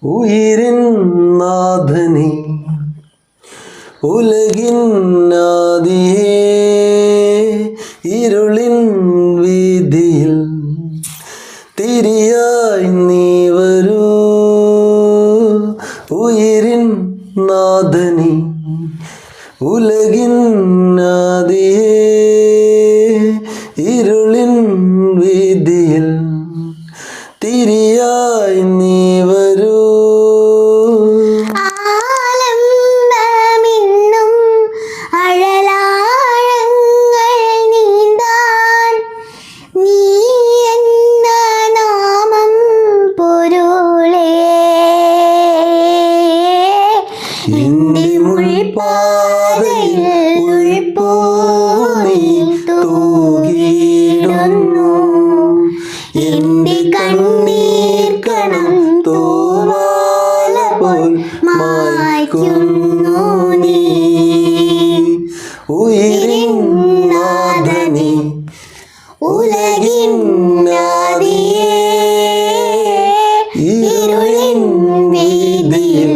ഉയിരിൻ നാഥനേ ഉലകിൻ ആദിയേ ഇരുളിൻ വീതിയിൽ തിരിയായി നീ വരൂ ഉയിരിൻ നാഥനേ ഉലകിൻ ആദിയേ ഇരുളിൻ വീതിയിൽ തിരിയായി നീ വരൂ. ആലംബമിന്നും അഴലാഴങ്ങൾ നീന്താൻ നീ എന്ന നാമം പൊരുളേ എൻ്റെ മുൾപ്പാതയിൽ ഉൾപ്പൂനി തൂകിയിടുന്നു എൻ്റെ കണ്ണീർ കണം തൂവാല പോൽ മായ്ക്കുന്നു നീ. ഉയിരിൻ നാഥനേ ഉലകിൻ ആദിയേ ഇരുളിൻ വീതിയിൽ